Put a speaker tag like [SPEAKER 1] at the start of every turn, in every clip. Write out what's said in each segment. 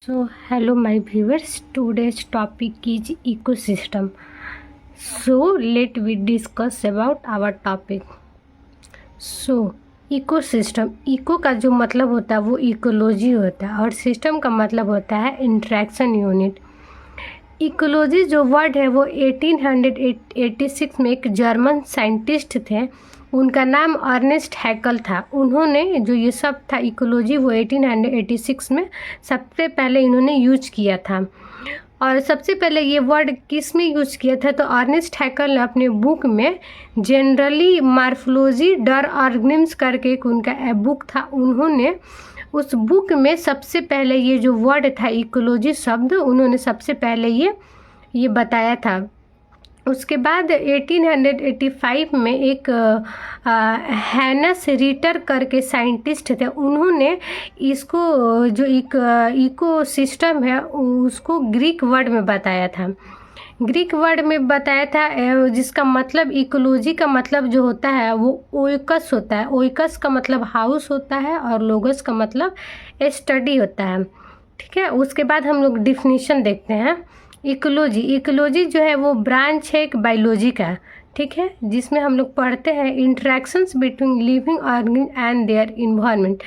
[SPEAKER 1] Hello my viewers, today's topic is ecosystem. So let we discuss about our topic. Ecosystem, eco का जो मतलब होता है वो इकोलॉजी होता है और सिस्टम का मतलब होता है इंटरेक्शन यूनिट। इकोलॉजी जो वर्ड है वो 1886 में एक जर्मन साइंटिस्ट थे, उनका नाम अर्नेस्ट हैकल था। उन्होंने जो ये सब था इकोलॉजी वो 1886 में सबसे पहले इन्होंने यूज किया था। और सबसे पहले ये वर्ड किस में यूज किया था, तो अर्नेस्ट हैकल ने अपने बुक में जनरली मार्फोलॉजी डर ऑर्गेनिम्स करके एक उनका बुक था, उन्होंने उस बुक में सबसे पहले ये जो वर्ड था इकोलॉजी शब्द उन्होंने सबसे पहले ये बताया था। उसके बाद 1885 में एक हैनस रिटर करके साइंटिस्ट थे, उन्होंने इसको जो इको सिस्टम है उसको ग्रीक वर्ड में बताया था। ग्रीक वर्ड में बताया था जिसका मतलब इकोलॉजी का मतलब जो होता है वो ओइकस होता है। ओइकस का मतलब हाउस होता है और लोगस का मतलब स्टडी होता है। ठीक है, उसके बाद हम लोग डिफिनीशन देखते हैं। इकोलॉजी जो है वो ब्रांच है एक बायोलॉजी का, ठीक है, जिसमें हम लोग पढ़ते हैं interactions between living organism and their environment.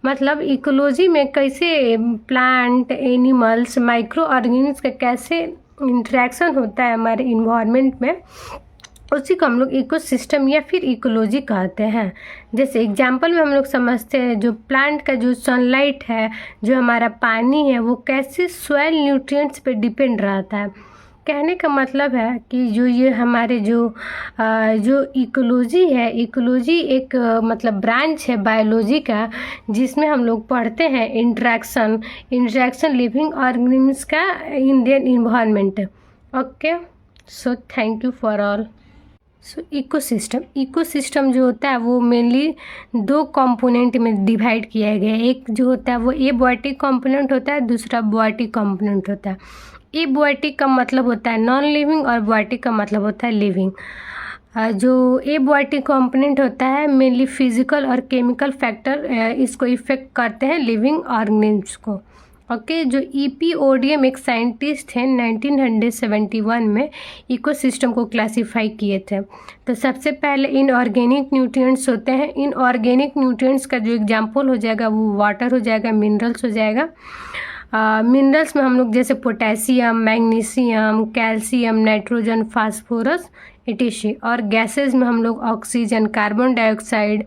[SPEAKER 1] मतलब इकोलॉजी में कैसे प्लांट, एनिमल्स, माइक्रो ऑर्गेनिज्म का कैसे इंटरेक्शन होता है हमारे इन्वायरमेंट में, उसी को हम लोग इकोसिस्टम या फिर इकोलॉजी कहते हैं। जैसे एग्जांपल में हम लोग समझते हैं जो प्लांट का जो सनलाइट है, जो हमारा पानी है, वो कैसे सॉइल न्यूट्रिएंट्स पे डिपेंड रहता है। कहने का मतलब है कि जो ये हमारे जो इकोलॉजी है, इकोलॉजी एक मतलब ब्रांच है बायोलॉजी का, जिसमें हम लोग पढ़ते हैं इंटरेक्शन लिविंग ऑर्गेनिज्म्स का in their environment. Okay, so thank you for all. Ecosystem जो होता है वो मेनली दो कंपोनेंट में डिवाइड किया गया है। एक जो होता है वो एबॉयटिक कंपोनेंट होता है, दूसरा बॉयटिक कंपोनेंट होता है। एबॉयटिक का मतलब होता है नॉन लिविंग और बॉयटिक का मतलब होता है लिविंग। जो एबॉयटिक कंपोनेंट होता है मेनली फिजिकल और केमिकल फैक्टर इसको इफेक्ट करते हैं लिविंग ऑर्गेनिज्म्स को। ओके, जो ईपीओडियम एक साइंटिस्ट थे 1971 में इकोसिस्टम को क्लासिफाई किए थे। तो सबसे पहले इनऑर्गेनिक न्यूट्रिएंट्स होते हैं। इनऑर्गेनिक न्यूट्रिएंट्स का जो एग्जांपल हो जाएगा वो वाटर हो जाएगा, मिनरल्स हो जाएगा। मिनरल्स में हम लोग जैसे potassium, magnesium, calcium, nitrogen, phosphorus etc। और गैसेस में हम लोग oxygen, carbon dioxide,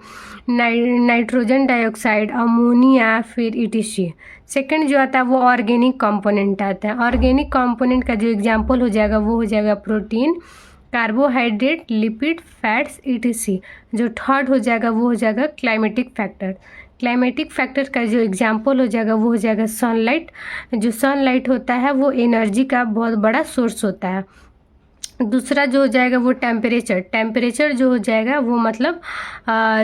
[SPEAKER 1] nitrogen dioxide, ammonia फिर etc। सेकंड जो आता है वो ऑर्गेनिक कंपोनेंट आता है। ऑर्गेनिक कंपोनेंट का जो एग्जांपल हो जाएगा वो हो जाएगा protein, carbohydrate, lipid, fats etc। जो थर्ड हो जाएगा वो हो जाएगा क्लाइमेटिक फैक्टर। क्लाइमेटिक फैक्टर का जो एग्जांपल हो जाएगा वो हो जाएगा सनलाइट। जो सनलाइट होता है वो एनर्जी का बहुत बड़ा सोर्स होता है। दूसरा जो हो जाएगा वो टेम्परेचर जो हो जाएगा वो मतलब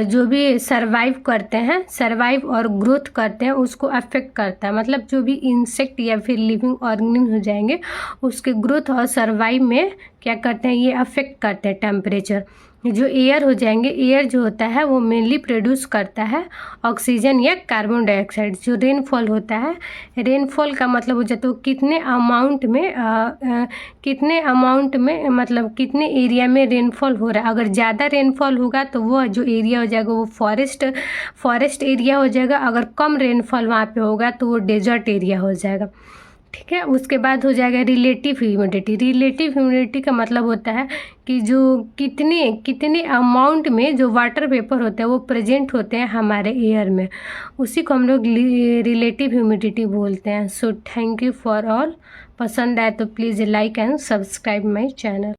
[SPEAKER 1] जो भी सरवाइव और ग्रोथ करते हैं उसको अफेक्ट करता है। मतलब जो भी इंसेक्ट या फिर लिविंग ऑर्गेनिज्म हो जाएंगे उसके ग्रोथ और सरवाइव में क्या करते हैं, ये अफेक्ट करते हैं टेम्परेचर। जो एयर हो जाएंगे, एयर जो होता है वो मेनली प्रोड्यूस करता है ऑक्सीजन या कार्बन डाइऑक्साइड। जो रेनफॉल होता है, रेनफॉल का मतलब हो जाता है कितने अमाउंट में मतलब कितने एरिया में रेनफॉल हो रहा है। अगर ज़्यादा रेनफॉल होगा तो वो जो एरिया हो जाएगा वो फॉरेस्ट एरिया हो जाएगा। अगर कम रेनफॉल वहाँ पे होगा तो वो डेजर्ट एरिया हो जाएगा। ठीक है, उसके बाद हो जाएगा रिलेटिव ह्यूमिडिटी। रिलेटिव ह्यूमिडिटी का मतलब होता है कि जो कितने अमाउंट में जो वाटर वेपर होते हैं वो प्रेजेंट होते हैं हमारे एयर में, उसी को हम लोग रिलेटिव ह्यूमिडिटी बोलते हैं। So thank you for all. पसंद आए तो please like and subscribe my channel.